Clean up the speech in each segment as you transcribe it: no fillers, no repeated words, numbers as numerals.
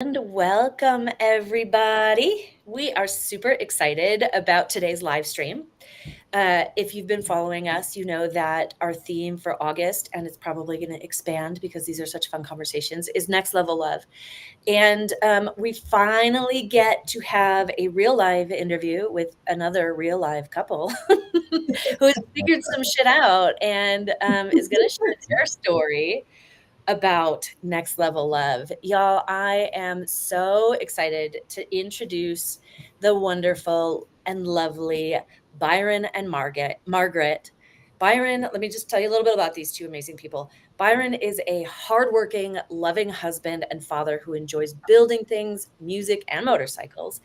And welcome, everybody. We are super excited about today's live stream. If you've been following us, you know that our theme for August, and it's probably going to expand because these are such fun conversations, is next level love. And we finally get to have a real live interview with another real live couple who has figured some shit out and is going to share their story about next level love. Y'all, I am so excited to introduce the wonderful and lovely Byron and Margaret. Byron, let me just tell you a little bit about these two amazing people. Byron is a hardworking, loving husband and father who enjoys building things, music, and motorcycles.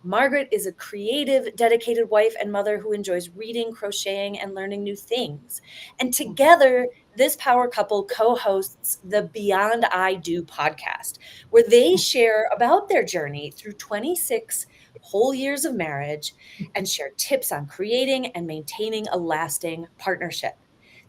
Margaret is a creative, dedicated wife and mother who enjoys reading, crocheting, and learning new things. And together, this power couple co-hosts the Beyond I Do podcast, where they share about their journey through 26 whole years of marriage and share tips on creating and maintaining a lasting partnership.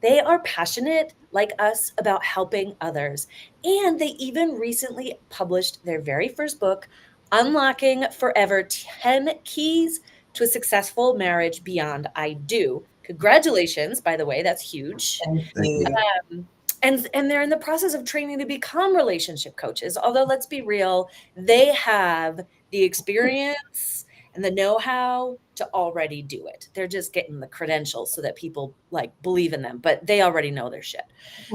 They are passionate, like us, about helping others. And they even recently published their very first book, Unlocking Forever 10 Keys to a Successful Marriage Beyond I Do. Congratulations, by the way, that's huge. Thank you. And they're in the process of training to become relationship coaches. Although let's be real, they have the experience and the know-how to already do it. They're just getting the credentials so that people like believe in them, but they already know their shit.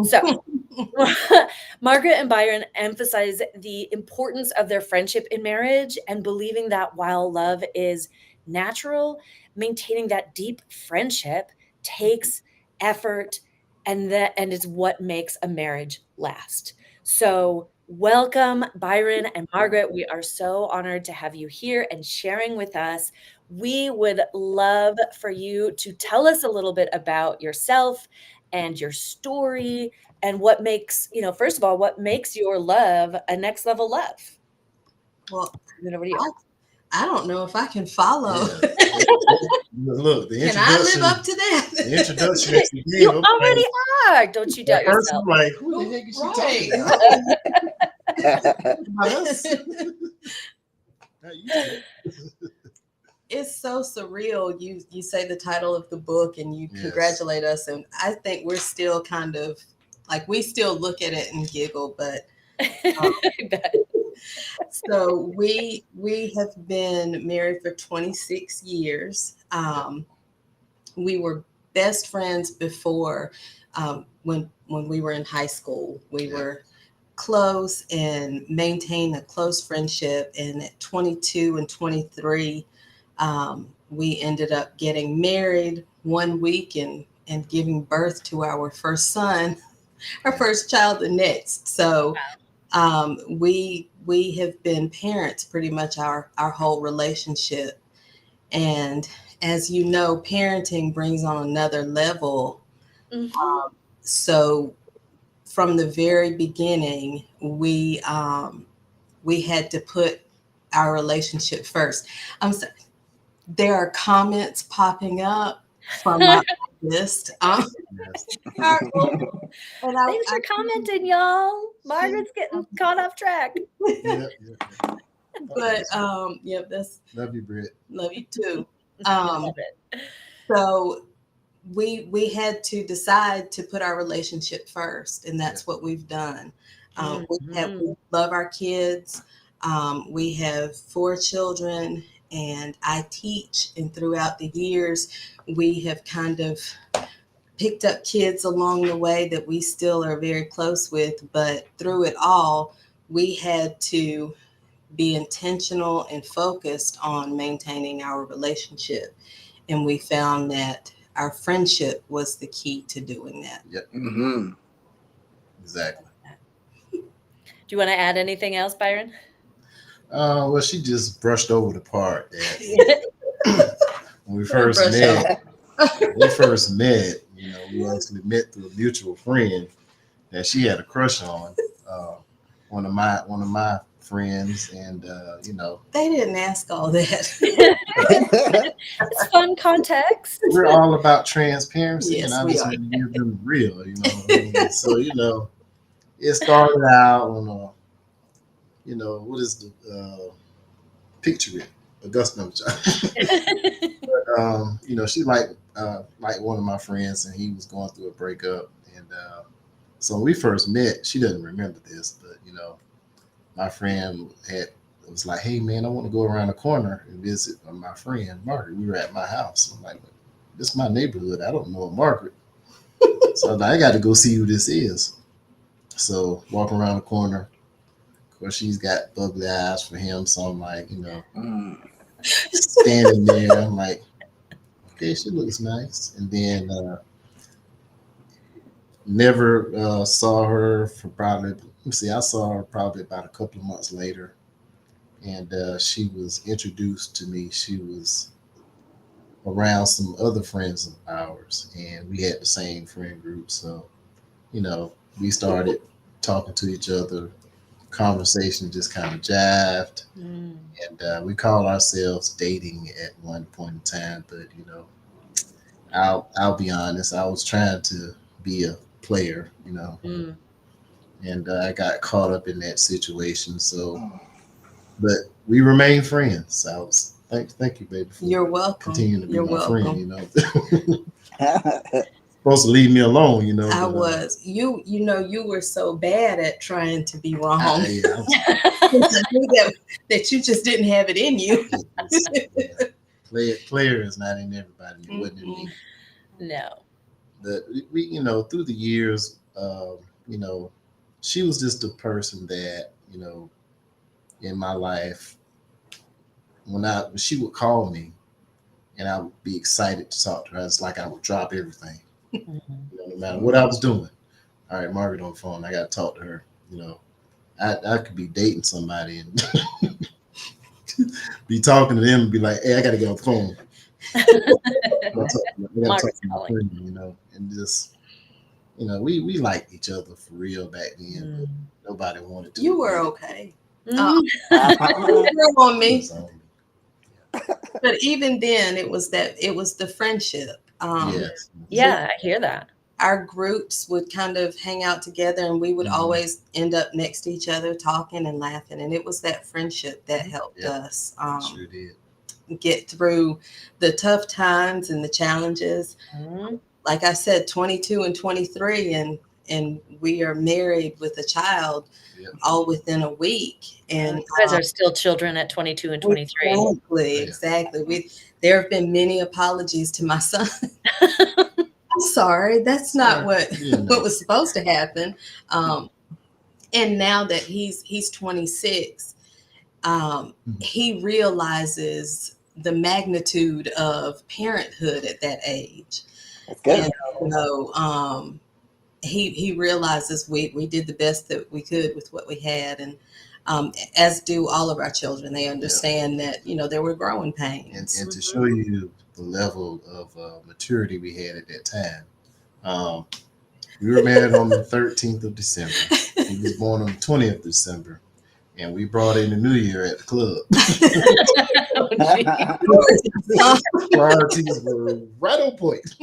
So Margaret and Byron emphasize the importance of their friendship in marriage and believing that while love is natural, maintaining that deep friendship takes effort and is what makes a marriage last. So welcome, Byron and Margaret. We are so honored to have you here and sharing with us. We would love for you to tell us a little bit about yourself and your story and what makes, first of all, what makes your love a next level love. Well, Turn it over to you. I don't know if I can follow. Yeah. Look, the Can I introduction. live up to that? The introduction that you You gave. already are. Don't you doubt At first, yourself. I'm like, who the heck is she talking about? About us? Not you. It's so surreal. You say the title of the book and you Yes. congratulate us, and I think we're still kind of like we still look at it and giggle, but so we have been married for 26 years. We were best friends before when we were in high school. We were close and maintained a close friendship. And at 22 and 23, we ended up getting married 1 week and giving birth to our first son, our first child the next. So we have been parents pretty much our whole relationship. And as you know, parenting brings on another level. Mhm. So from the very beginning, we had to put our relationship first. I'm sorry, there are comments popping up from my list. Yes. Thanks for commenting, y'all. Margaret's getting caught off track. Yeah. But that's Love you, Britt. love you too. Love it. So we had to decide to put our relationship first, and that's what we've done. We love our kids. We have 4 children, and I teach. And throughout the years, we have kind of picked up kids along the way that we still are very close with. But through it all, we had to be intentional and focused on maintaining our relationship. And we found that our friendship was the key to doing that. Yep. Mm-hmm. Exactly. Do you want to add anything else, Byron? Well, she just brushed over the part that when we first met, we actually met through a mutual friend that she had a crush on. One of my friends, and They didn't ask all that. It's fun context. we're all about transparency, Yes, and I we just are. want to give them real. So it started out on what is the picture it? Augusta, no, she like one of my friends, and he was going through a breakup, and so when we first met, she doesn't remember this, but my friend was like, "Hey man, I want to go around the corner and visit my friend Margaret." We were at my house. I'm like, "This is my neighborhood. I don't know Margaret." So I got to go see who this is. So walking around the corner, of course she's got bubbly eyes for him. So I'm like, standing there. I'm like, okay, she looks nice. And then never saw her for probably. Let me see. I saw her probably about a couple of months later, and she was introduced to me. She was around some other friends of ours, and we had the same friend group. So, we started talking to each other. Conversation just kind of jived, and we called ourselves dating at one point in time. But I'll be honest, I was trying to be a player, and I got caught up in that situation. So, but we remain friends. I was thank you, baby, for You're welcome. continuing to be You're my welcome. friend. Supposed to leave me alone, I but, was. You were so bad at trying to be wrong. I I knew that you just didn't have it in you. player is not in everybody. It wasn't in me. No. But we, through the years, she was just a person that, in my life, when she would call me, and I would be excited to talk to her. It's like I would drop everything, no matter what I was doing. All right, Margaret on the phone. I got to talk to her. I could be dating somebody and be talking to them and be like, "Hey, I got to get on the phone." I got to talk to my friend, and just, we liked each other for real back then, but nobody wanted to. You were okay. Mhm. On me. But even then, it was the friendship. Yes. Yeah, I hear that. Our groups would kind of hang out together, and we would always end up next to each other talking and laughing. And it was that friendship that helped us Sure did. get through the tough times and the challenges. Like I said, 22 and 23, and we are married with a child all within a week. And you guys are still children at 22 and 23. Exactly. There have been many apologies to my son. I'm sorry, that's not what was supposed to happen. And now that he's 26, he realizes the magnitude of parenthood at that age. And he realizes we did the best that we could with what we had, and as do all of our children. They understand that there were growing pains. And to show you the level of maturity we had at that time, we were married on the 13th of December. He was born on the 20th of December, and we brought in the New Year at the club. Priorities were right on point.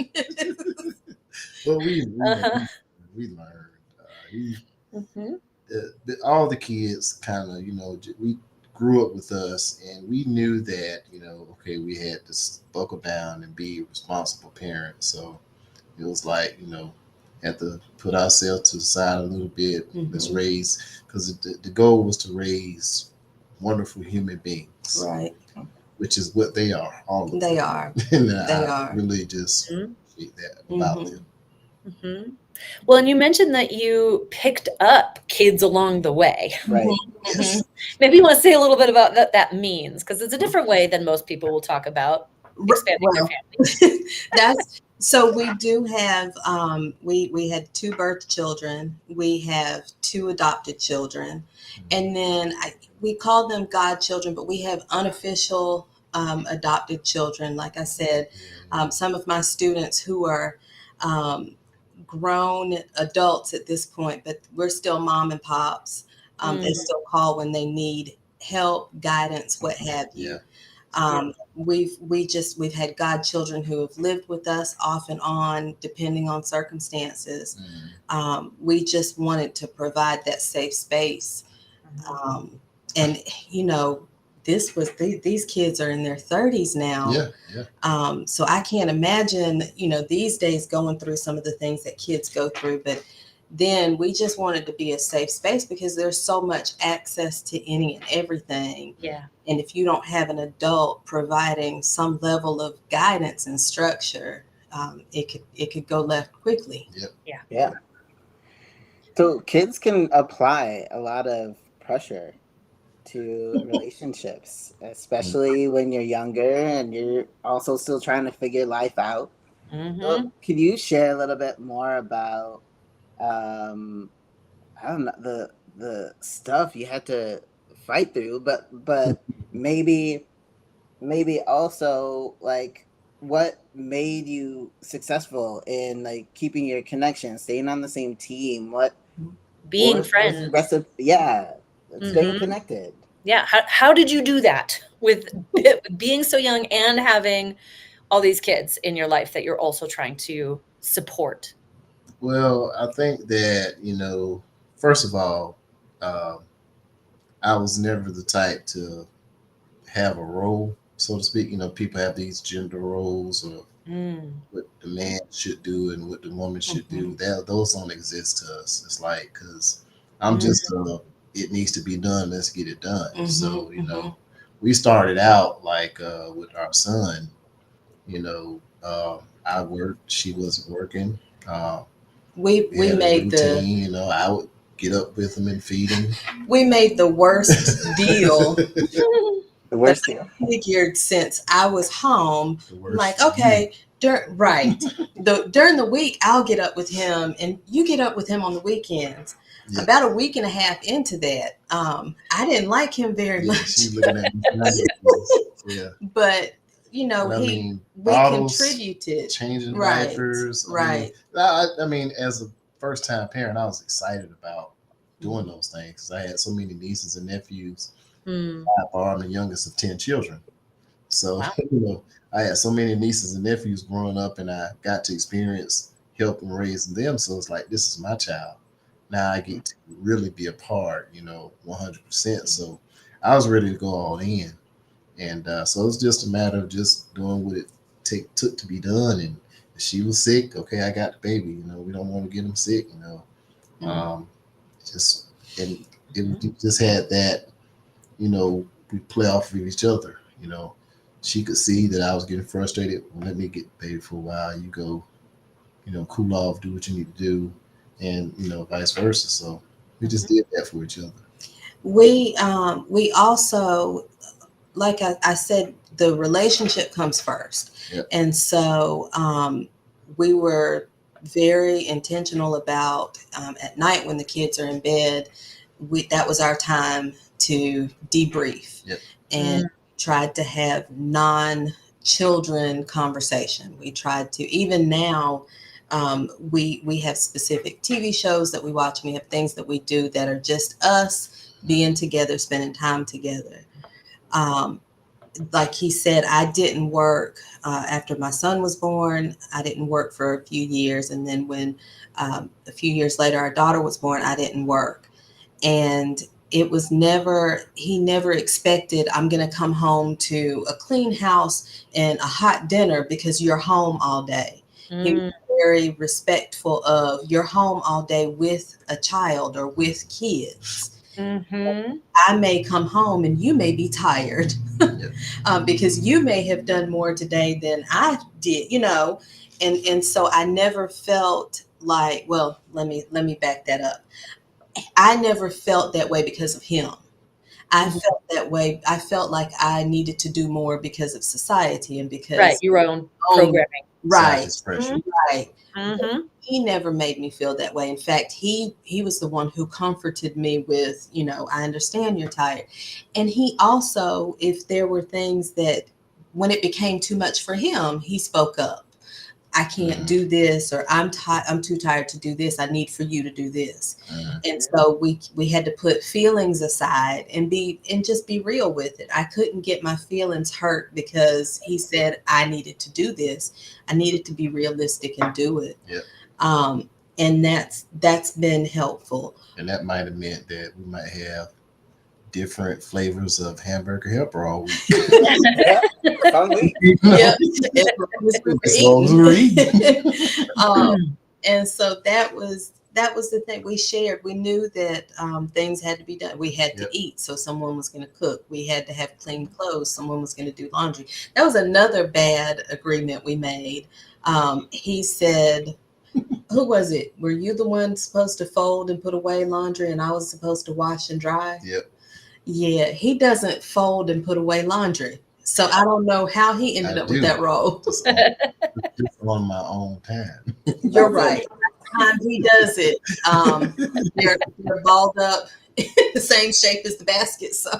But we learned. All the kids kind of, we grew up with us, and we knew that, okay, we had to buckle down and be responsible parents. So it was like, had to put ourselves to the side a little bit. Let's raise, because the goal was to raise wonderful human beings, right? Which is what they are. All of them. They are. And they are. Really just appreciate that about them. Well, and you mentioned that you picked up kids along the way. Right. Yes. Maybe you want to say a little bit about what that means, because it's a different way than most people will talk about expanding their family. So we do have, we had 2 birth children. We have 2 adopted children. And then we call them godchildren, but we have unofficial adopted children. Like I said, some of my students who are grown adults at this point, but we're still mom and pops. They still call when they need help, guidance, what have you. We've had godchildren who have lived with us off and on, depending on circumstances. We just wanted to provide that safe space and you know, these kids are in their 30s now. Yeah, yeah. So I can't imagine, you know, these days going through some of the things that kids go through. But then we just wanted to be a safe space because there's so much access to any and everything. Yeah. And if you don't have an adult providing some level of guidance and structure, it could go left quickly. Yep. Yeah. Yeah. So kids can apply a lot of pressure to relationships, especially when you're younger and you're also still trying to figure life out. So can you share a little bit more about I don't know, the stuff you had to fight through, but maybe also like what made you successful in like keeping your connection, staying on the same team? Being What's friends. the rest of staying connected? Yeah. How did you do that with being so young and having all these kids in your life that you're also trying to support? Well, I think that, you know, first of all, um, I was never the type to have a role, so to speak. You know, people have these gender roles or Mm. what the man should do and what the woman should do. That those don't exist to us. It's like because I'm just it needs to be done. Let's get it done. So you know, we started out like with our son. You know, I worked. She wasn't working. We Had a made routine. You know, I would get up with him and feed him. we made the worst deal The worst deal. figured since I was home. The I'm worst. like, okay, right. During the week, I'll get up with him, and you get up with him on the weekends. Yeah. About a week and a half into that, I didn't like him very Yeah, much. she's looking at me. Yeah. But you know, But, I mean, we bottles, contributed. changing Right, diapers. right. I mean, as a first time parent, I was excited about doing those things because I had so many nieces and nephews. Mm. I'm the youngest of 10 children. So, Wow. you know, I had so many nieces and nephews growing up, and I got to experience helping raising them. So it's like, this is my child. Now I get to really be a part, you know, 100%. So I was ready to go all in. And so it was just a matter of just doing what it took to be done. And if she was sick, okay, I got the baby. You know, we don't want to get them sick. You know, just and we just had that. You know, we play off of each other. You know, she could see that I was getting frustrated. Well, let me get the baby for a while. You go, you know, cool off, do what you need to do, and you know, vice versa. So we just did that for each other. We also, like I said, the relationship comes first. Yep. And so we were very intentional about at night when the kids are in bed, that was our time to debrief. Yep. And tried to have non-children conversation. We tried to, even now, we have specific TV shows that we watch. We have things that we do that are just us being together, spending time together. Like he said, I didn't work after my son was born. I didn't work for a few years. And then when a few years later, our daughter was born, I didn't work. And it was he never expected I'm going to come home to a clean house and a hot dinner because you're home all day. He was very respectful of you're home all day with a child or with kids. I may come home and you may be tired because you may have done more today than I did, you know, and so I never felt like, well, let me back that up. I never felt that way because of him. I felt that way. I felt like I needed to do more because of society and because your own programming. Right. Right. He never made me feel that way. In fact, he was the one who comforted me with, you know, I understand you're tired. And he also, if there were things that when it became too much for him, he spoke up. I can't do this, or I'm too tired to do this. I need for you to do this. And so we had to put feelings aside and just be real with it. I couldn't get my feelings hurt because he said I needed to do this. I needed to be realistic and do it. Yep. And that's been helpful. And that might have meant that we might have different flavors of hamburger helper all week. Yeah, fun week. You know? Yeah, as long as we were eating. And so that was the thing we shared. We knew that things had to be done. We had to Yep. eat, so someone was going to cook. We had to have clean clothes. Someone was going to do laundry. That was another bad agreement we made. He said, "Who was it? Were you the one supposed to fold and put away laundry, and I was supposed to wash and dry?" Yep. Yeah, he doesn't fold and put away laundry. So I don't know how he ended I up with do. that role. Just on my own time. You're right. Time he does it, they're balled up the same shape as the basket. So,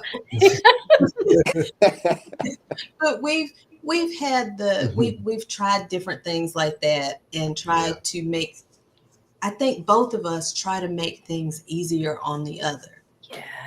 but we've had we've tried different things like that and tried to make. I think both of us try to make things easier on the other.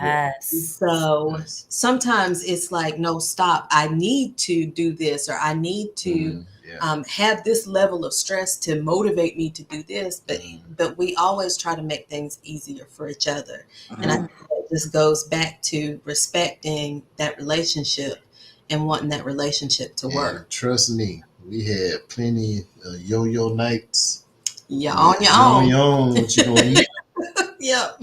Yes. So Yes. sometimes it's like, no, stop. I need to do this, or I need to Yeah. have this level of stress to motivate me to do this. But we always try to make things easier for each other. And I think that just goes back to respecting that relationship and wanting that relationship to And work. trust me, we had plenty of yo-yo nights. You're on your On own. your own, what you gonna eat? Yep.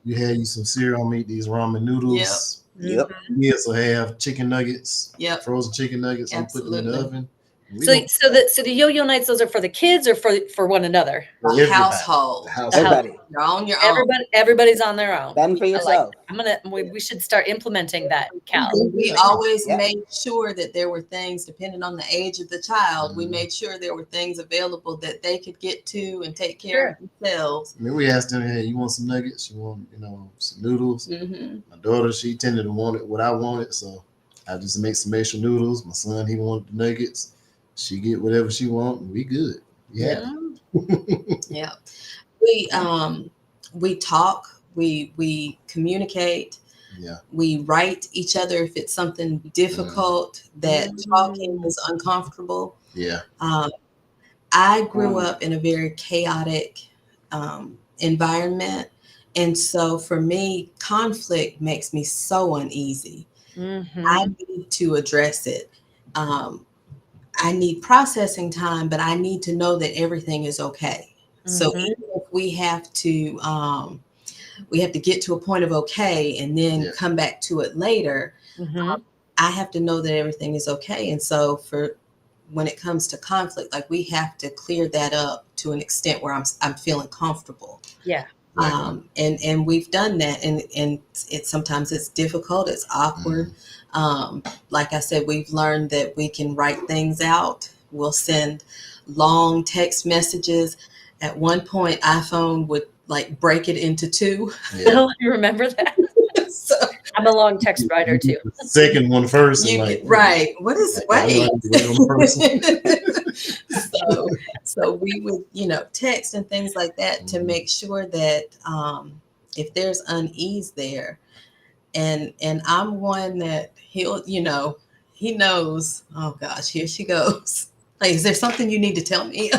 You had you some cereal, I'm gonna eat these ramen noodles. Yep. Kids will have chicken nuggets, Yep. frozen chicken nuggets. I'm putting them in the Absolutely. oven. We So, gonna- so the yo-yo nights, those are for the kids or for one another? The everybody. household. The household. Everybody, You're on your own. Everybody's on their own. fend for I like yourself. that. We should start implementing that, Cal. We always Yeah. made sure that there were things, depending on the age of the child, we made sure there were things available that they could get to and take care of themselves. I mean, we asked them, "Hey, you want some nuggets? You want, some noodles?" Mm-hmm. My daughter, she tended to want it what I wanted, so I just make some extra noodles. My son, he wanted the nuggets. She get whatever she want, and we good. Yeah. Yeah. We talk, we communicate, Yeah. we write each other if it's something difficult that talking is uncomfortable. Yeah. I grew up in a very chaotic environment. And so for me, conflict makes me so uneasy. I need to address it. I need processing time, but I need to know that everything is okay. So even if we have to get to a point of okay and then come back to it later, I have to know that everything is okay. And so when it comes to conflict, like we have to clear that up to an extent where I'm feeling comfortable. Yeah. And we've done that, and it sometimes it's difficult, it's awkward. Like I said, we've learned that we can write things out. We'll send long text messages. At one point, iPhone would like break it into two. Yeah. You remember that? So I'm a long text writer too. Second one first. you and like, get right. What is I know I need to wait on the person. so we would, text and things like that to make sure that if there's unease there, and I'm one that he knows, oh gosh, here she goes. Like, is there something you need to tell me?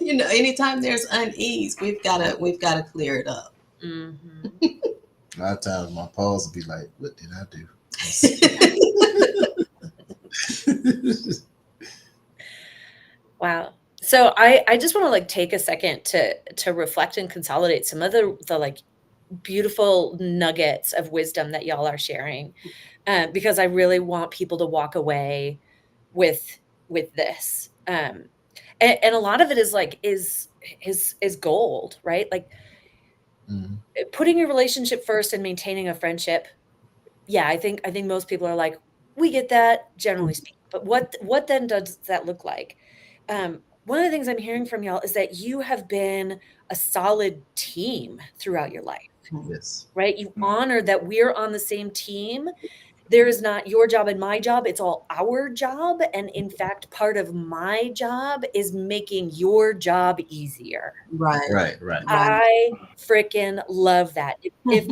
Anytime there's unease, we've gotta clear it up. A lot of times my pause will be like, what did I do? Wow. So I just want to like take a second to reflect and consolidate some of the like beautiful nuggets of wisdom that y'all are sharing, because I really want people to walk away with this. And a lot of it is like is gold, right? Like putting your relationship first and maintaining a friendship. Yeah, I think most people are like, we get that, generally speaking. But what then does that look like? One of the things I'm hearing from y'all is that you have been a solid team throughout your life, Yes. right? You honor that we're on the same team. There is not your job and my job. It's all our job. And in fact, part of my job is making your job easier. Right. I freaking love that. If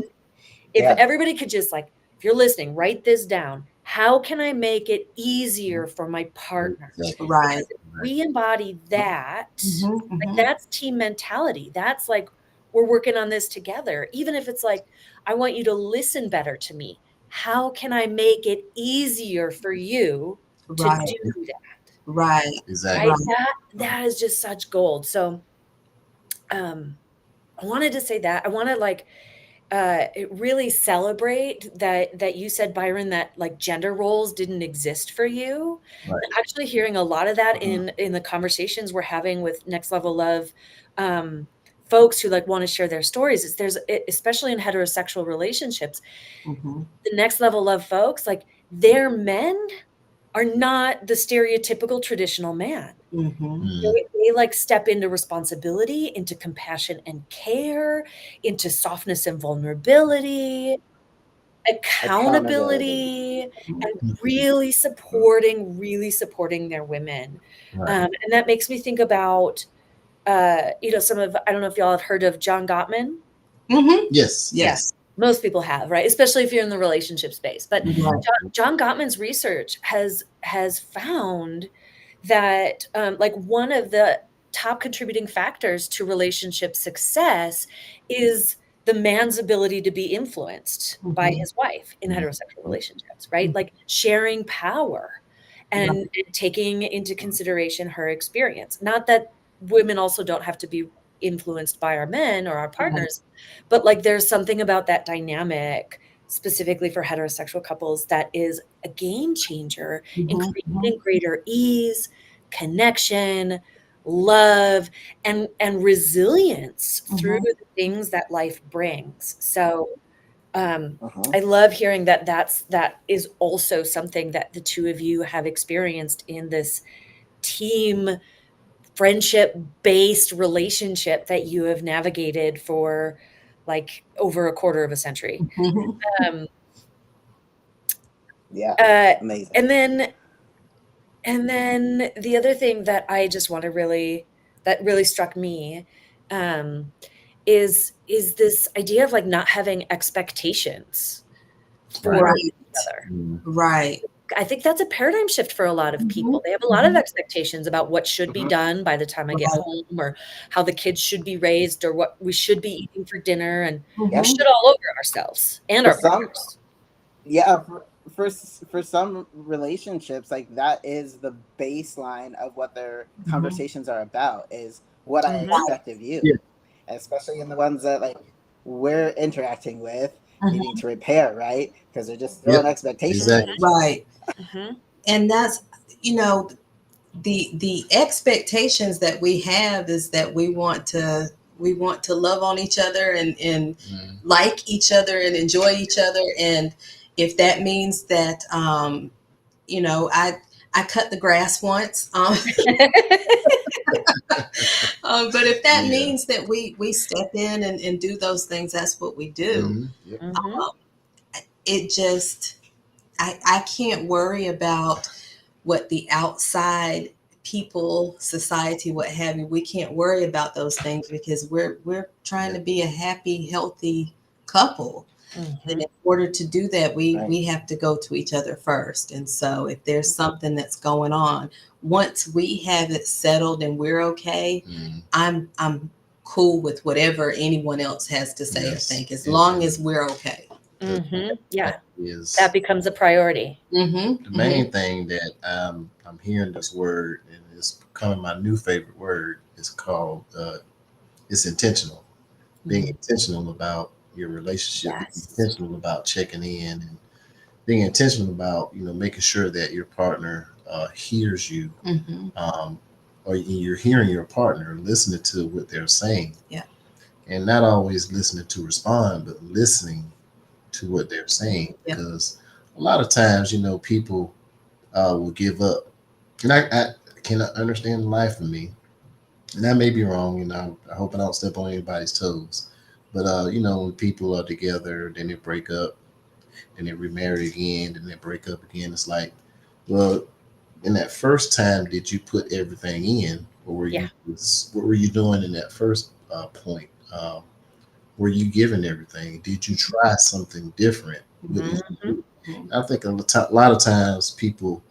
everybody could just like, if you're listening, write this down. How can I make it easier for my partner? Right. We embody that. Like, that's team mentality. That's like we're working on this together. Even if it's like, I want you to listen better to me. How can I make it easier for you to Right. do that? Right. Exactly. Right? Right. That is just such gold. So I wanted to say that. I want to like really celebrate that you said, Byron, that like gender roles didn't exist for you. Right. I'm actually hearing a lot of that in the conversations we're having with Next Level Love folks who like want to share their stories. Is there's especially in heterosexual relationships, Mm-hmm. the Next Level Love folks, like their men are not the stereotypical traditional man. Mm-hmm. They like step into responsibility, into compassion and care, into softness and vulnerability, accountability, and really supporting their women. Right. And that makes me think about, some of, I don't know if y'all have heard of John Gottman. Mm-hmm. Yes. Yes. Most people have, right? Especially if you're in the relationship space. But Right. John Gottman's research has found that like one of the top contributing factors to relationship success is the man's ability to be influenced by Mhm. his wife in heterosexual relationships, right? Like sharing power and taking into consideration her experience. Not that women also don't have to be influenced by our men or our partners, but like there's something about that dynamic specifically for heterosexual couples that is a game changer in Mhm. creating greater ease, connection, love, and resilience through Mhm. the things that life brings. So Uh-huh. I love hearing that that is also something that the two of you have experienced in this team friendship based relationship that you have navigated for like over a quarter of a century. Mhm. Um, Yeah. uh, Amazing. and then the other thing that I just want to that really struck me is this idea of like not having expectations for Right. each other. Right. I think that's a paradigm shift for a lot of people. Mhm. They have a lot of Mhm. expectations about what should be Mhm. done by the time I get Right. home, or how the kids should be raised, or what we should be eating for dinner, and we Yep. Mhm. should all over ourselves and For our some, partners. yeah, for some relationships, like that is the baseline of what their Mhm. conversations are about, is what I Mhm. expect of you, Yeah. especially in the ones that like we're interacting with, needing Mhm. to repair, right? Because they're just Yep. throwing expectations at Exactly. each other. Right. Mhm. And that's, you know, the expectations that we have is that we want to love on each other and like each other and enjoy each other. And if that means that I cut the grass once, but if that Yeah. means that we step in and do those things, that's what we do. Yep. Mhm. It just I can't worry about what the outside people, society, what have you. We can't worry about those things because we're trying to be a happy, healthy couple. And Mhm. in order to do that, Right. we have to go to each other first. And so if there's something that's going on, once we have it settled and we're okay, I'm cool with whatever anyone else has to say or Yes. think, as long as we're okay. Mhm. Yeah, Is that becomes a priority. Mm-hmm. the main thing that I'm hearing this word, and it's becoming my new favorite word, is called it's intentional. Being intentional about your relationship, being Yes. intentional about checking in, and being intentional about making sure that your partner hears you, Mm-hmm. or you're hearing your partner, listening to what they're saying, Yeah. and not always listening to respond, but listening to what they're saying. Yeah. Because a lot of times, people will give up, and I cannot understand the life of me, and that may be wrong. I hope I don't step on anybody's toes. But when people are together, then they break up, and they remarry again, and they break up again. It's like, well, in that first time, did you put everything in, or Yeah. what were you doing in that first point? Were you giving everything? Did you try something different? Mhm. I think a lot of times people,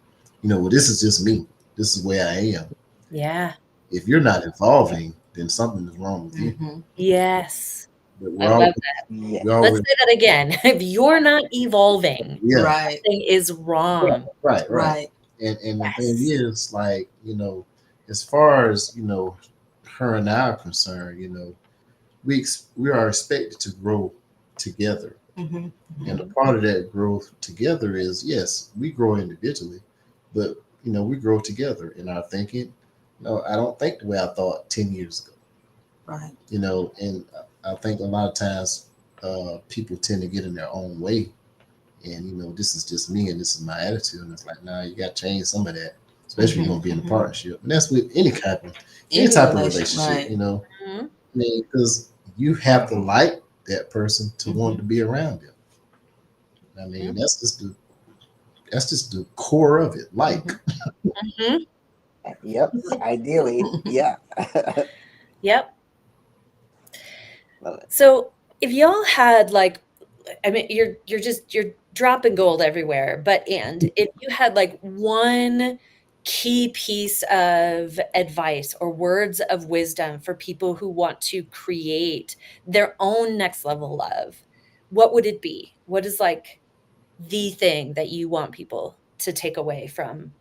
well, this is just me. This is where I am. Yeah. If you're not involving, then something is wrong with you. Mhm. Yes. But I we're love all, that. Yeah. we Let's always, say that again. If you're not evolving, yeah, Right. something is wrong. right. Right. And the thing Yes. is, like, as far as her and I are concerned, we are expected to grow together. Mhm. And a part of that growth together is, yes, we grow individually, but we grow together in our thinking. No, I don't think the way I thought 10 years ago. Right. And I think a lot of times people tend to get in their own way, and this is just me and this is my attitude, and it's like, nah, you got to change some of that, especially if you're gonna be in a partnership, and that's with any Any type of relation, relationship. right. Mhm. I mean, because you have to like that person to want to be around them. I mean, that's just the core of it. Like, Mhm. Yep. Ideally, yeah. Yep. Love it. So if y'all had like, I mean, you're dropping gold everywhere, but and if you had like one key piece of advice or words of wisdom for people who want to create their own next level love, what would it be? What is like the thing that you want people to take away from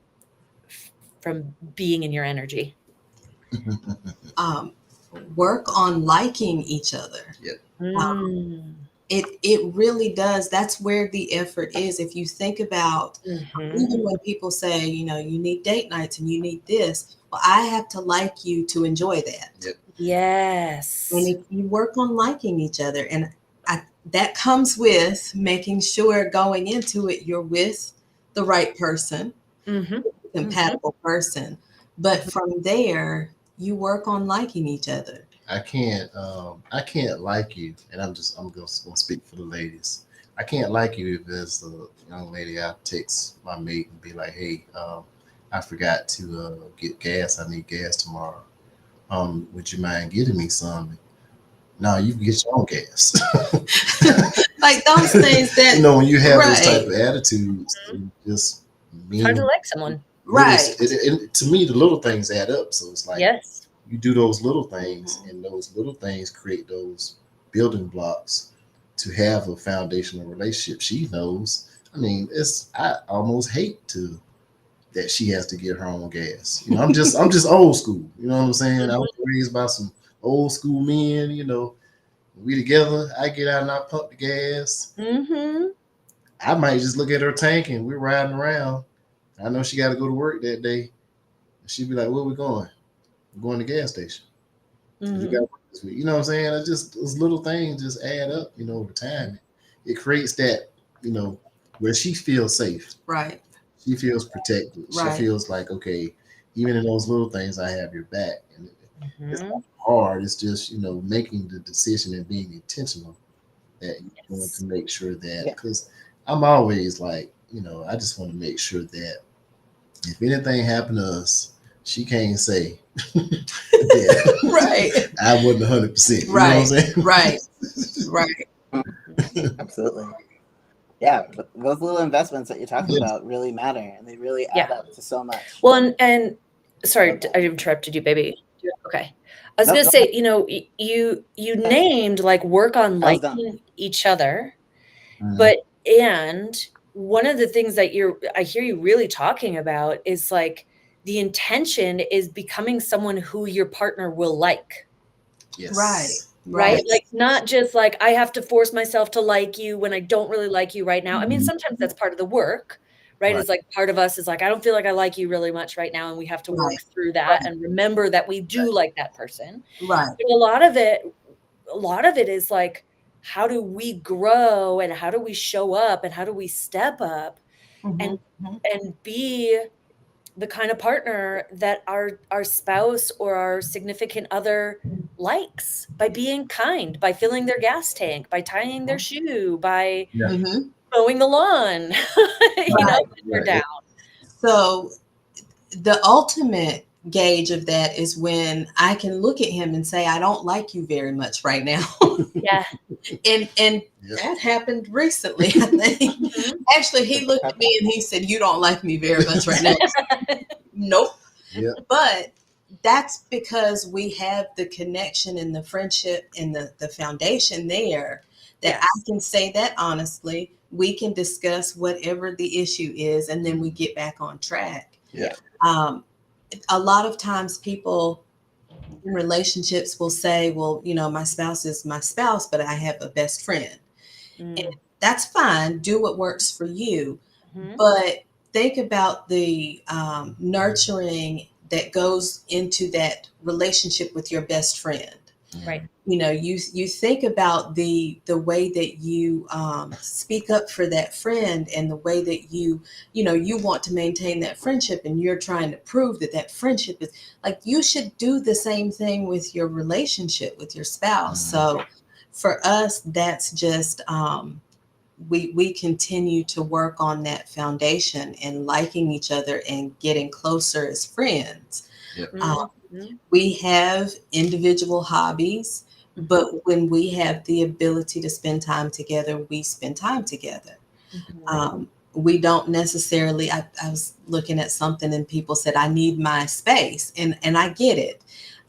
being in your energy? Um, work on liking each other. Mm. It really does. That's where the effort is. If you think about, Mhm. even when people say, you need date nights and you need this, well, I have to like you to enjoy that. Yep. Yes. And if you work on liking each other, and that comes with making sure going into it you're with the right person, Mhm. compatible person. But from there, you work on liking each other. I can't like you, and I'm gonna speak for the ladies. I can't like you if there's a young lady I text my mate and be like, hey, I forgot to get gas. I need gas tomorrow. Would you mind getting me some? No, you can get your own gas. Like those things that, When you have those type right, of attitudes, it just It's hard to mean like someone. right. to me the little things add up. So it's like Yes. you do those little things, Mhm. and those little things create those building blocks to have a foundational relationship. She knows. I mean, I almost hate to that she has to get her own gas. I'm just old school. You know what I'm saying? I Mhm. was raised by some old school men. We together. I get out and I pump the gas. Mhm. I might just look at her tank and we're riding around. I know she got to go to work that day. She'd be like, "Where we going? We're going to the gas station. You got Mhm. work this week." You know what I'm saying? It's just those little things just add up. Over time, it creates that. Where she feels safe. Right, She feels protected. She right. feels like, okay, even in those little things, I have your back. And it's not Mhm. hard. It's just making the decision and being intentional that you're going to Yes. make sure that, Yeah. because I'm always like, I just want to make sure that if anything happened to us, she can't say that Right, I wasn't 100%. You know what I'm right, saying? right, right. Absolutely. Yeah, those little investments that you're talking Yes. about really matter, and they really add Yeah. up to so much. Well, and sorry, Love that. I interrupted you, baby. Okay. I was Nope, gonna go ahead. say, you named like work on I was done. liking each other, Mhm. but and one of the things that I hear you really talking about is like the intention is becoming someone who your partner will like. Right, Yes. Right? right. Like, not just like, I have to force myself to like you when I don't really like you right now. I mean, Mhm. sometimes that's part of the work, right? Right. It's like part of us is like, I don't feel like I like you really much right now, and we have to Right, work through that right, and remember that we do like that person. right. But a lot of it is like, how do we grow and how do we show up and how do we step up and Mhm, mhm. be the kind of partner that our spouse or our significant other likes by being kind, by filling their gas tank, by tying their shoe, by Yeah. Mhm. mowing the lawn, Right. when they're down. Right. So the ultimate gauge of that is when I can look at him and say, I don't like you very much right now. Yeah. And Yep. that happened recently, I think. Mhm. Actually, he looked at me and he said, you don't like me very much right now. Nope. Yep. But that's because we have the connection and the friendship and the foundation there that Yes. I can say that honestly. We can discuss whatever the issue is, and then we get back on track. Yeah. Um, a lot of times people in relationships will say, well, my spouse is my spouse, but I have a best friend. And Mm. that's fine. Do what works for you. Mhm. But think about the nurturing that goes into that relationship with your best friend. Right. You think about the way that you speak up for that friend, and the way that you want to maintain that friendship, and you're trying to prove that that friendship is like, you should do the same thing with your relationship with your spouse. So for us, that's just we continue to work on that foundation and liking each other and getting closer as friends. Yep. We have individual hobbies, but when we have the ability to spend time together, we spend time together. We don't necessarily, I was looking at something and people said, I need my space. And I get it.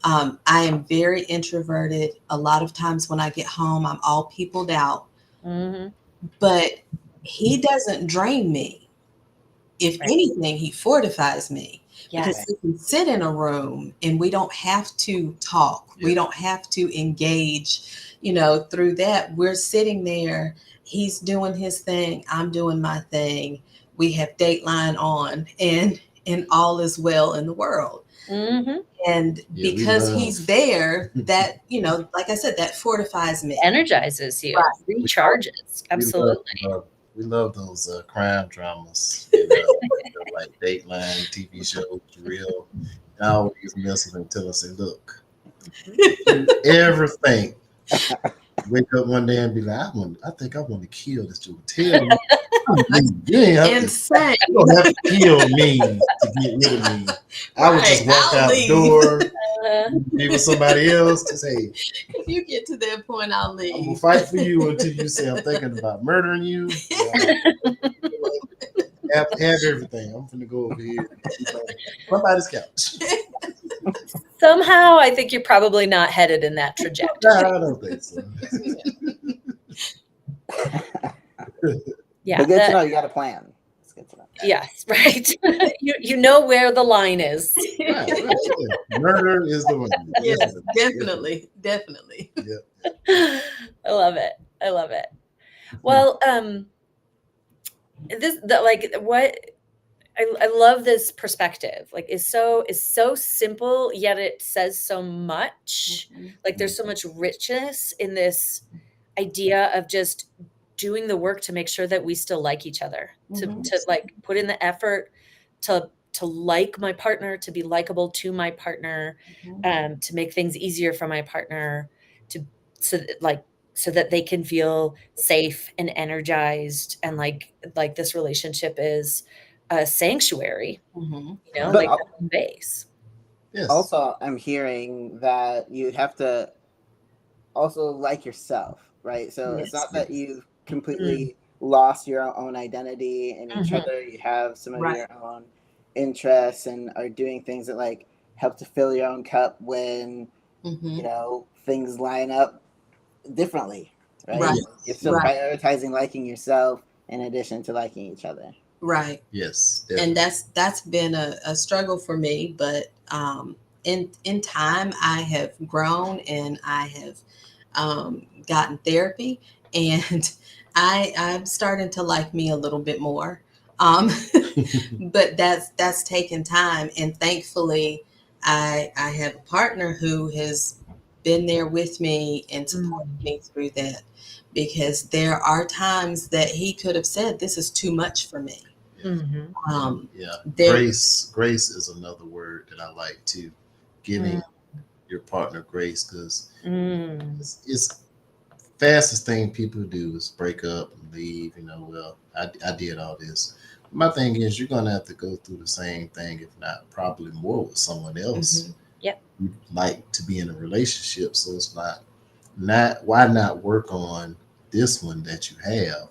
I am very introverted. A lot of times when I get home, I'm all peopled out, but he doesn't drain me. If Right. anything, he fortifies me, because Yes. we can sit in a room and we don't have to talk. Yeah. We don't have to engage, through that. We're sitting there, he's doing his thing, I'm doing my thing. We have Dateline on, and all is well in the world. Mm-hmm. And Yeah, we because love- he's there, that, like I said, that fortifies me. Energizes you, Right. recharges. Absolutely. We love those crime dramas, like Dateline, TV shows, real. I always mess with them until I say, look, you ever think, wake up one day and be like, I think I want to kill this dude. Tell me. You ain't have to, Insane. you don't have to kill me to get rid of me. I would just Right, walk I'll out the leave. door, Uh, be with somebody else to say, If you get to that point, I'll I'm gonna leave. fight for you until you say I'm thinking about murdering you. Have everything. I'm gonna go over here and sleep on somebody's couch. somehow, I think you're probably not headed in that trajectory. I don't think so. Yeah. But good to know you got a plan. It's good to know. Yes. Right. you know where the line is. Right, yeah. Murder is the one. Yes, definitely. I love it. I love it. Well, I love this perspective. Like, is so simple, yet it says so much. Like, there's so much richness in this idea of just doing the work to make sure that we still like each other, to like put in the effort to like my partner, to be likable to my partner, to make things easier for my partner, so that they can feel safe and energized, and like this relationship is a sanctuary, But like a home base. Yes. also, I'm hearing that you have to also like yourself, right? So it's not that you've completely lost your own identity in each other. You have some of your own interests and are doing things that like help to fill your own cup when things line up differently, right? You're still prioritizing liking yourself in addition to liking each other. Right. Yes. And that's been a struggle for me, but in time I have grown, and I have gotten therapy, and I'm starting to like me a little bit more. But that's taken time, and thankfully I have a partner who has been there with me and supported me through that, because there are times that he could have said, this is too much for me. Grace is another word that I like too. Giving your partner grace, because it's fastest thing people do is break up and leave. Well, I did all this. My thing is, you're gonna have to go through the same thing, if not probably more, with someone else. Yep. You like to be in a relationship, so it's not why not work on this one that you have.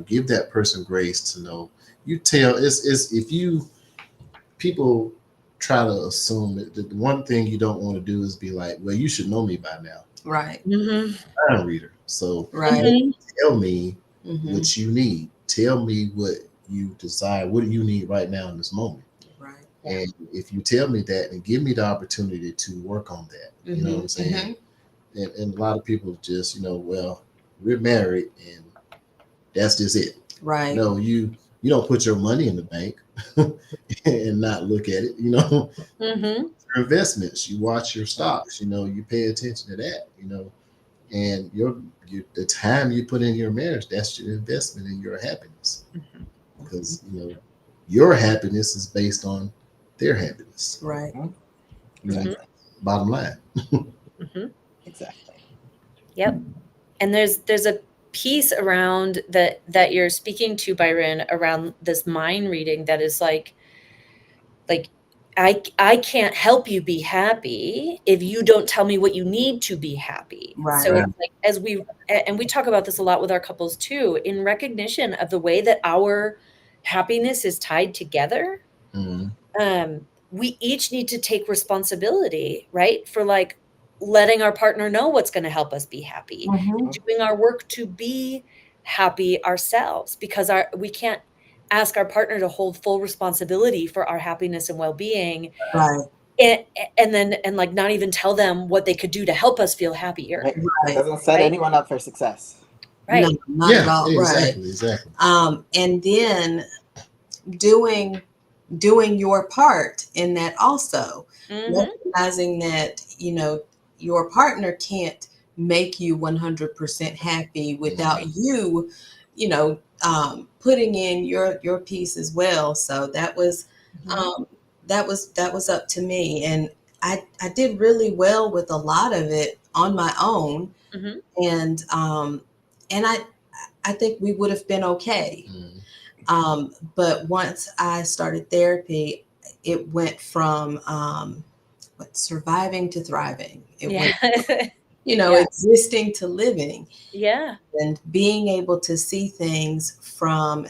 Give that person grace to know. You tell it's if you people try to assume it. The one thing you don't want to do is be like, well, you should know me by now. Right. Mm-hmm. I'm a reader. So Right. Mm-hmm. tell me Mhm. what you need. Tell me what you desire. What do you need right now in this moment? Right. And if you tell me that and give me the opportunity to work on that, you know what I'm saying? Mhm. And a lot of people just, well, we're married and that's just it. Right. No, you don't put your money in the bank and not look at it. Mm-hmm. Your investments, you watch your stocks. You pay attention to that. And the time you put in your marriage, that's your investment in your happiness. Mm-hmm. Because your happiness is based on their happiness. Right. Exactly. Bottom line. Mm-hmm. Exactly. Yep. And there's a piece around that you're speaking to, Byron, around this mind reading that is like I can't help you be happy if you don't tell me what you need to be happy. Right. So Right. it's like and we talk about this a lot with our couples too, in recognition of the way that our happiness is tied together. Mhm. We each need to take responsibility, right? For like letting our partner know what's going to help us be happy, Mhm. doing our work to be happy ourselves, because we can't ask our partner to hold full responsibility for our happiness and well-being, Right. and like not even tell them what they could do to help us feel happier. Right. Right. Doesn't set Right. anyone up for success. Right. No, not at Yeah, all. Right. exactly. And then doing your part in that also, Mhm. recognizing that your partner can't make you 100% happy without you putting in your piece as well. So Mhm. that was up to me, and I did really well with a lot of it on my own, Mhm. and I think we would have been okay. Mhm. But once I started therapy, it went from surviving to thriving. It went, Yeah. Yeah. existing to living, Yeah. and being able to see things from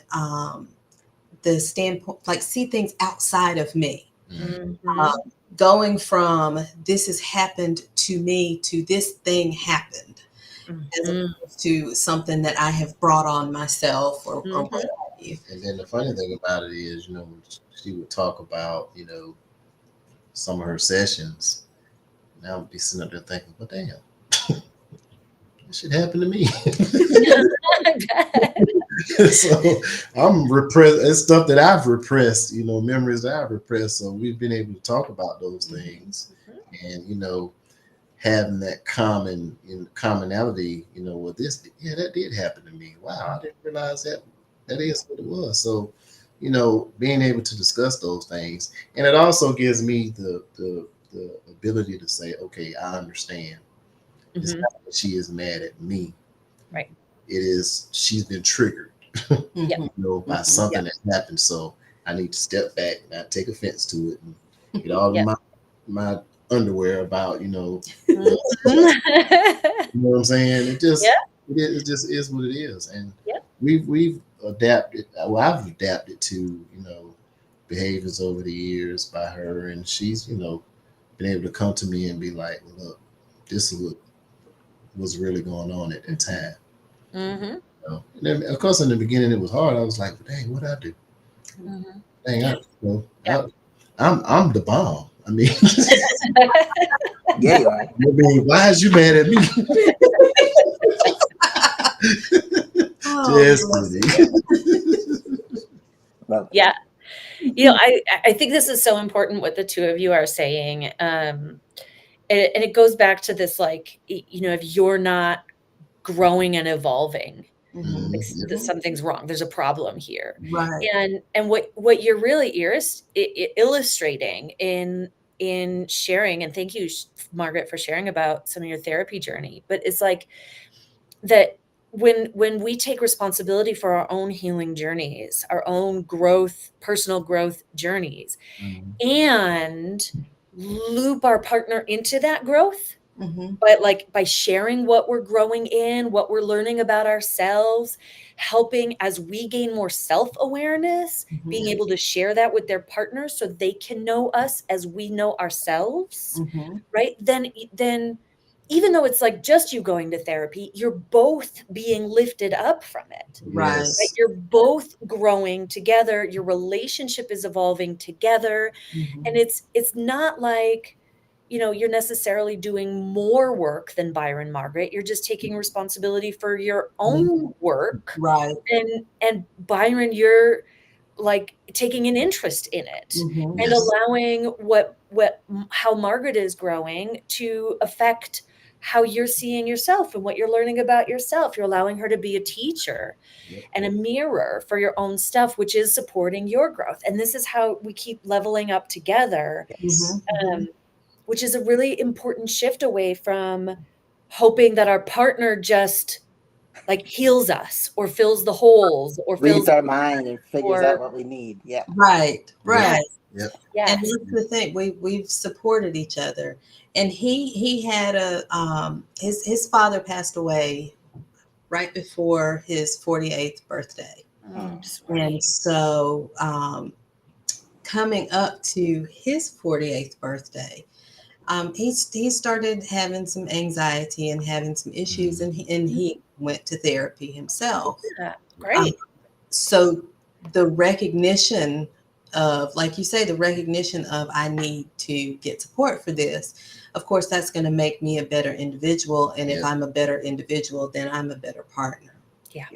the standpoint, like see things outside of me. Mhm. Mhm. Going from this has happened to me to this thing happened, as Mhm. opposed to something that I have brought on myself or what Mhm. have you. And then the funny thing about it is, she would talk about, some of her sessions. And I would be sitting up there thinking, well, damn, this shit happened to me. So I'm repressed. It's stuff that I've repressed, memories that I've repressed. So we've been able to talk about those things, and having that commonality. With this, yeah, that did happen to me. Wow, I didn't realize that is what it was. So, being able to discuss those things, and it also gives me the ability to say, okay, I understand. It's Mhm. not that she is mad at me. Right. It is she's been triggered, Yep. by Mhm. something that happened. So I need to step back, not take offense to it, and get all in Yep. my underwear about, Mhm. what I'm saying. Yeah. It just is what it is, and Yep. we've adapted. Well, I've adapted to behaviors over the years by her, and she's been able to come to me and be like, well, look, this is what was really going on at that time. Mhm. And then, of course, in the beginning it was hard. I was like, dang, what I do? Mhm. Dang, Yeah. Yeah. I'm the bomb. I mean, Yeah, you are. why is you mad at me? Oh, Just bless kidding. Love it. Yeah. I think this is so important what the two of you are saying. And it goes back to this, like, if you're not growing and evolving, Mhm. something's wrong. There's a problem here. Right. And what you're really illustrating in sharing, and thank you, Margaret, for sharing about some of your therapy journey, but it's like that when we take responsibility for our own healing journeys, our own personal growth journeys, Mhm. and loop our partner into that growth, but like by sharing what we're growing in, what we're learning about ourselves, helping as we gain more self-awareness, being able to share that with their partners so they can know us as we know ourselves, right? Then even though it's like just you going to therapy, you're both being lifted up from it. Right. Right? Yes. You're both growing together. Your relationship is evolving together. And it's not like, you know, you're necessarily doing more work than Byron Margaret. You're just taking responsibility for your own work. Right. And Byron, you're like taking an interest in it and Yes. allowing how Margaret is growing to affect how you're seeing yourself and what you're learning about yourself. You're allowing her to be a teacher Yep. and a mirror for your own stuff, which is supporting your growth. And this is how we keep leveling up together. Which is a really important shift away from hoping that our partner just like heals us or fills the holes or Reads fills our mind and figures or out what we need. Yeah. Right. Right. Yep. yes. And that's the thing. We've supported each other. And he had his father passed away right before his 48th birthday. And so coming up to his 48th birthday, he started having some anxiety and having some issues, and he went to therapy himself. Yeah, great. So the recognition of, like you say, the recognition of I need to get support for this. Of course, that's going to make me a better individual, and if I'm a better individual, then I'm a better partner. Yeah.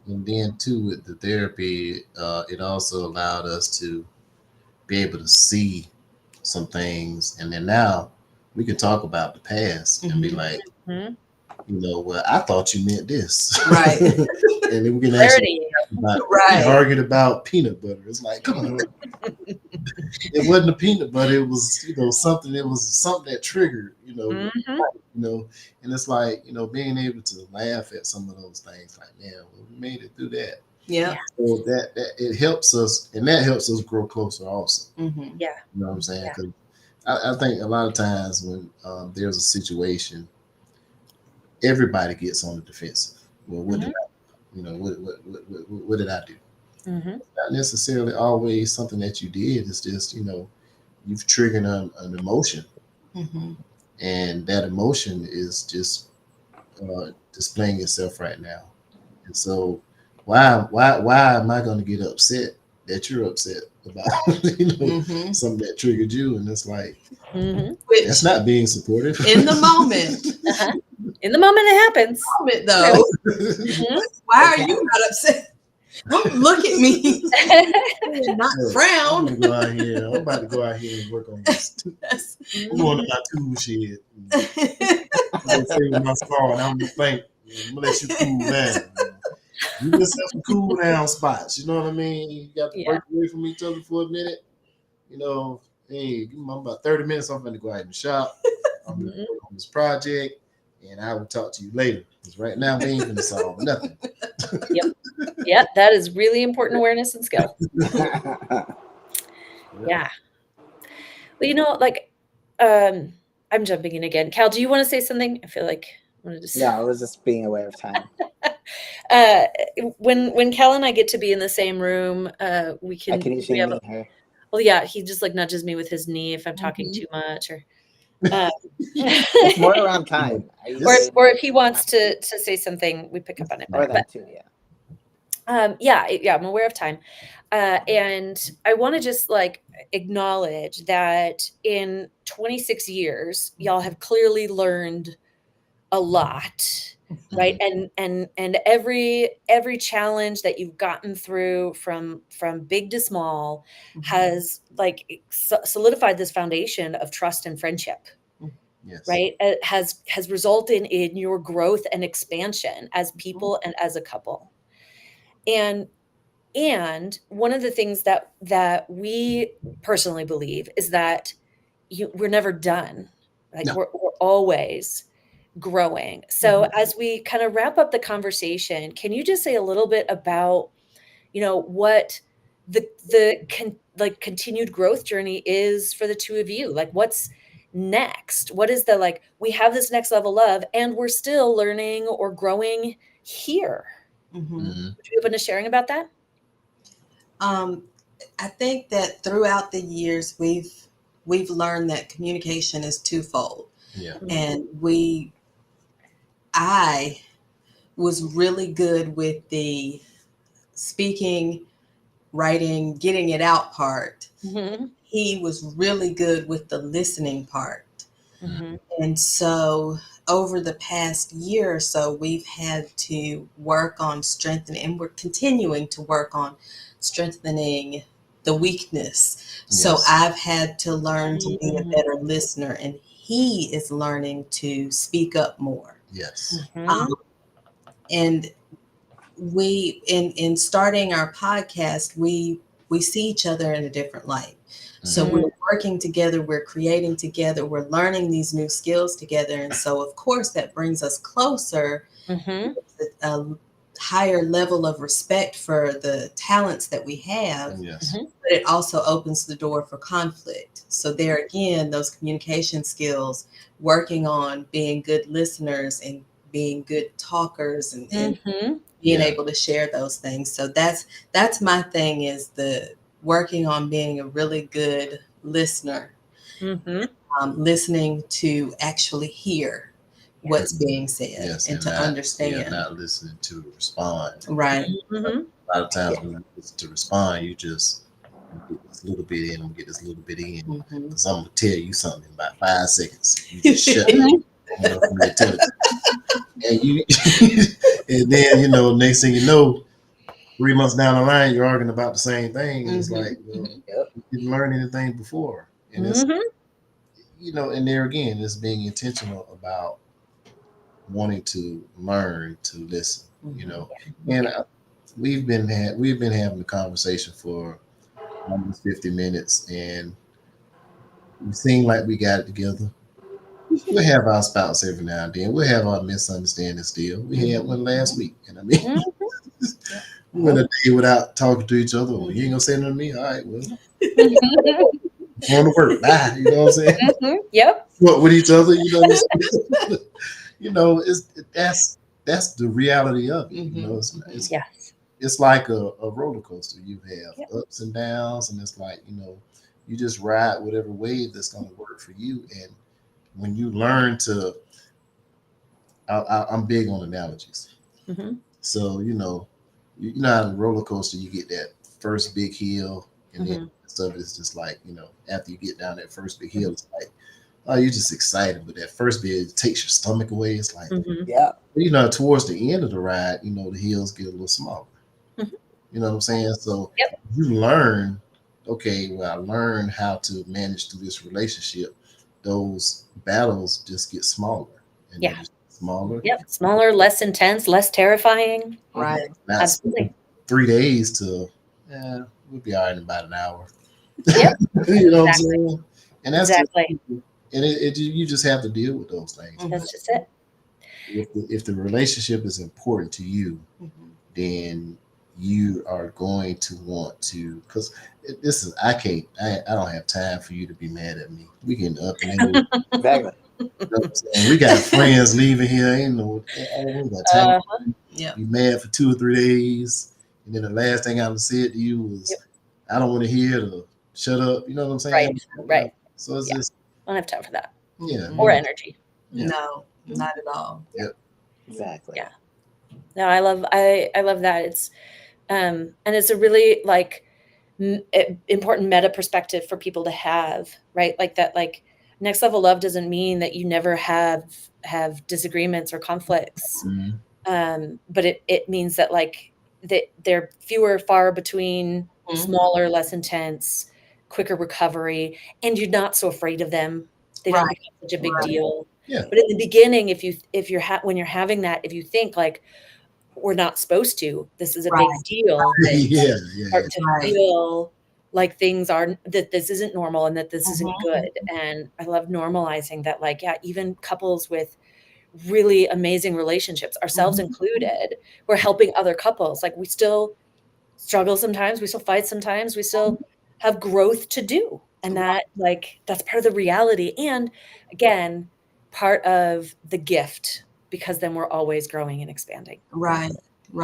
And then too, with the therapy, it also allowed us to be able to see some things, and then now we can talk about the past and be like, you know, well, I thought you meant this, Right? And then we can actually argued about peanut butter. It's like, come on, it wasn't a peanut butter. It was, you know, something. It was something that triggered, you know, and it's like, you know, being able to laugh at some of those things. Like, man, well, we made it through that. Yeah. So that it helps us, and that helps us grow closer also. Yeah. You know what I'm saying? Because I think a lot of times when there's a situation, everybody gets on the defensive. Well, what did I, you know, what did I do? It's not necessarily always something that you did. It's just, you know, you've triggered an emotion, and that emotion is just displaying itself right now. And so, why am I going to get upset that you're upset about you know something that triggered you? And it's like that's not being supportive in the moment. In the moment it happens. Though, why are you not upset? Don't look at me. Not frown. I'm about to go out here and work on this. I'm going to my tool shed. I'm saving my scar, and I'm gonna think. I'm gonna let you cool down. You just have some cool down spots. You know what I mean? You got to break away from each other for a minute. You know, hey, give me about 30 minutes. I'm going to go out in the shop. I'm going to work on this project, and I will talk to you later. Because right now, we ain't going to solve nothing. Yep, that is really important awareness and skill. Yeah. Well, you know, like, I'm jumping in again. Cal, do you want to say something? I feel like I wanted to. No, I was just being aware of time. When Cal and I get to be in the same room, we can. I can usually meet her. Well, yeah, he just like nudges me with his knee if I'm talking too much, or it's more around time. Or if he wants to say something, we pick up on it. Or that too, I'm aware of time. And I want to just like acknowledge that in 26 years, y'all have clearly learned a lot, right? And every challenge that you've gotten through from big to small has like solidified this foundation of trust and friendship. Yes. Right? It has resulted in your growth and expansion as people and as a couple. And one of the things that we personally believe is that we're never done. Like we're always growing. So as we kind of wrap up the conversation, can you just say a little bit about, you know, what the continued growth journey is for the two of you? Like what's, next? What is the, like, we have this next level of, and we're still learning or growing here. Mm-hmm. Would you be open to sharing about that? I think that throughout the years, we've learned that communication is twofold. Yeah. And I was really good with the speaking, writing, getting it out part. Mm-hmm. He was really good with the listening part. Mm-hmm. And so over the past year or so, we've had to work on strengthening, and we're continuing to work on strengthening the weakness. So Yes. I've had to learn to be a better listener, and he is learning to speak up more. Yes. Mm-hmm. And we, in starting our podcast, we see each other in a different light. So Mhm. we're working together, we're creating together, we're learning these new skills together. And so, of course, that brings us closer, Mm-hmm. a higher level of respect for the talents that we have, Yes. Mhm. but it also opens the door for conflict. So there again, those communication skills, working on being good listeners and being good talkers, and Mm-hmm. being Yeah. able to share those things. So that's my thing, is the working on being a really good listener, Mm-hmm. listening to actually hear what's being said, Yes. and to not, understand. not listening to respond. Right. Mm-hmm. A lot of times when you listen to respond, you just get this little bit in, get this little bit in. Mhm. Because I'm gonna tell you something in about 5 seconds. You just shut up. Mm-hmm. For me to tell it. And you, and then next thing you know, 3 months down the line, you're arguing about the same thing. And it's Mhm. like, well, Yep. you didn't learn anything before. And it's Mm-hmm. and there again, it's being intentional about wanting to learn to listen. And we've been having a conversation for almost 50 minutes, and we seem like we got it together. We'll have our spouse every now and then. We'll have our misunderstandings still. We had one last week, and I mean, Mm-hmm. we went a day without talking to each other. Well, you ain't gonna say nothing to me. All right, well, Mm-hmm. going to work. Bye. You know what I'm saying? Mm-hmm. Yep. What with each other. That's the reality of it. Yes. It's like a roller coaster. You have Yep. ups and downs, and it's like you just ride whatever wave that's going to work for you. And when you learn to, I'm big on analogies. Mm-hmm. So you know how the roller coaster, you get that first big hill, and then stuff is just like after you get down that first big hill, it's like, oh, you're just excited, but that first bit, it takes your stomach away. It's like, Mm-hmm. Yeah. towards the end of the ride, the hills get a little smaller. Mhm. You know what I'm saying? So Yep. you learn, okay, well, I learned how to manage through this relationship. Those battles just get smaller, and Yeah. they just get smaller. Yep. Smaller, less intense, less terrifying. Right. Not Absolutely. 3 days to, we'll be all right in about an hour. Yep. You know what I'm Exactly. saying? And that's Exactly. and you just have to deal with those things. That's just it. If the relationship is important to you, then you are going to want to, because this is I don't have time for you to be mad at me. We getting up and down. Exactly. We got friends leaving here. Ain't no, I ain't got time. Yep. Be mad for 2 or 3 days, and then the last thing I said to you was, Yep. I don't want to hear to shut up. You know what I'm saying? Right. Right. So it's Yeah. just I don't have time for that. yeah. Or energy. Yeah. No, not at all. Exactly. Yeah. No, I love that. It's and it's a really important meta perspective for people to have, right? Like that, like next level love doesn't mean that you never have disagreements or conflicts. But it means that like that they're fewer far between, smaller, less intense, quicker recovery, and you're not so afraid of them. They don't Right. become such a big Right. deal. Yeah. But in the beginning, if you're when you're having that, if you think like we're not supposed to, this is a big Right. deal, then Yeah. start to Right. feel like things are, that this isn't normal and that this isn't Mhm. good. And I love normalizing that, like, yeah, even couples with really amazing relationships, ourselves included, we're helping other couples. Like we still struggle sometimes, we still fight sometimes, we still have growth to do. And that, like, that's part of the reality. And again, part of the gift, because then we're always growing and expanding. Right. And The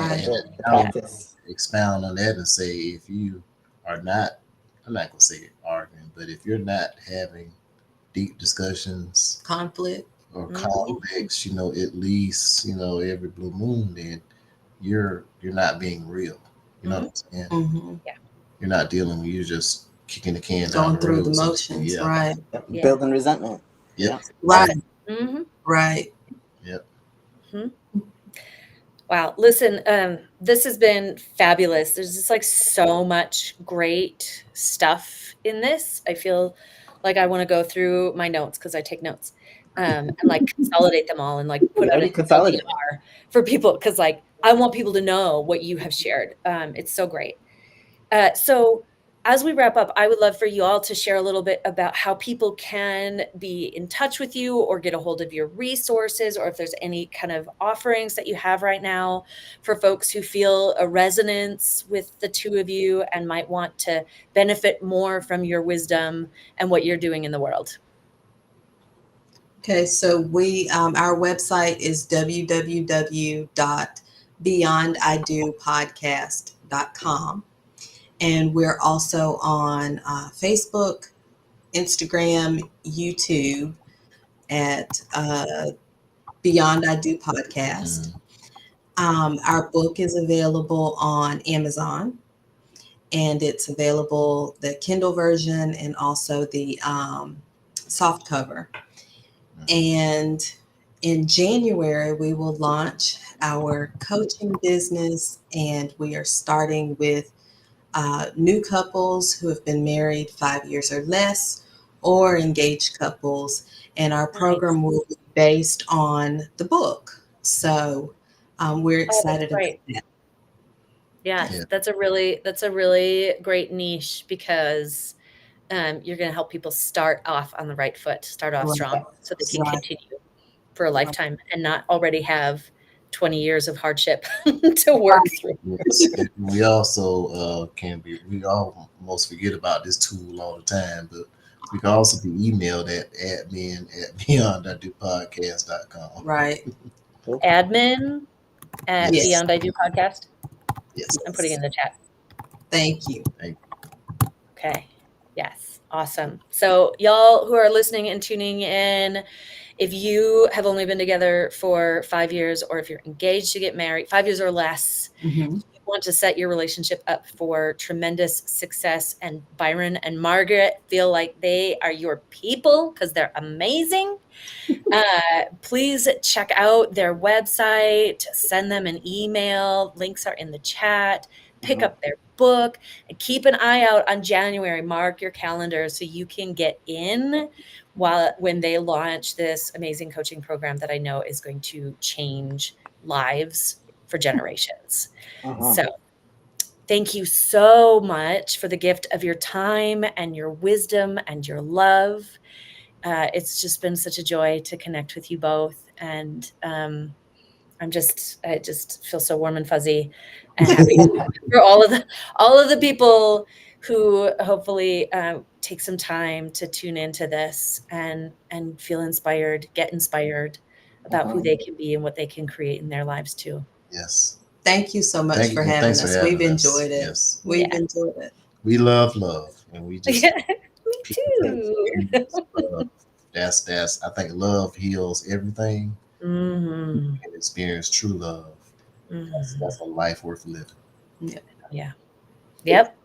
I would practice. expound on that and say, if you are not, I'm not going to say arguing, but if you're not having deep discussions Conflict. or Mhm. conflicts, at least, every blue moon, then you're not being real. You know what I'm saying? Mm-hmm. You're not dealing with, you're just kicking the can down Going the through road. the so to speak. motions. Yeah. Right. Yeah. Building resentment. Yep. Right. Mm-hmm. Right. Yep. Wow. Listen, this has been fabulous. There's just like so much great stuff in this. I feel like I want to go through my notes because I take notes, and like consolidate them all and like put We out already an consolidated. LDR for people because like I want people to know what you have shared. It's so great. So as we wrap up, I would love for you all to share a little bit about how people can be in touch with you or get a hold of your resources, or if there's any kind of offerings that you have right now for folks who feel a resonance with the two of you and might want to benefit more from your wisdom and what you're doing in the world. Okay, so our website is www.beyondidopodcast.com. And we're also on Facebook, Instagram, YouTube at Beyond I Do Podcast. Our book is available on Amazon, and it's available the Kindle version and also the soft cover. And in January, we will launch our coaching business, and we are starting with new couples who have been married 5 years or less, or engaged couples. And our program will be based on the book. So we're excited about that. Yes, Yeah. that's a really great niche because you're going to help people start off on the right foot, start off strong so they can continue for a lifetime and not already have 20 years of hardship to work through. Yes. And we also we almost forget about this tool all the time, but we can also be emailed at admin@beyondidopodcast.com. Right. Admin at Yes. Beyond I Do Podcast. Yes. I'm putting in the chat. Thank you. Okay. Yes. Awesome. So y'all who are listening and tuning in, if you have only been together for 5 years, or if you're engaged to get married, 5 years or less, you want to set your relationship up for tremendous success, and Byron and Margaret feel like they are your people because they're amazing. Please check out their website, send them an email. Links are in the chat. Pick up their book and keep an eye out on January. Mark your calendar so you can get in when they launch this amazing coaching program that I know is going to change lives for generations. So thank you so much for the gift of your time and your wisdom and your love. It's just been such a joy to connect with you both. And I just feel so warm and fuzzy and happy for all of the people who hopefully take some time to tune into this and feel inspired, get inspired about who they can be and what they can create in their lives too. Yes. Thank you so much for having us. We've enjoyed it. Yes. We've enjoyed it. We love, and we just Me too. That's I think love heals everything. Mm-hmm. And experience true love. Mm-hmm. That's a life worth living. Yeah. Yeah. Yep.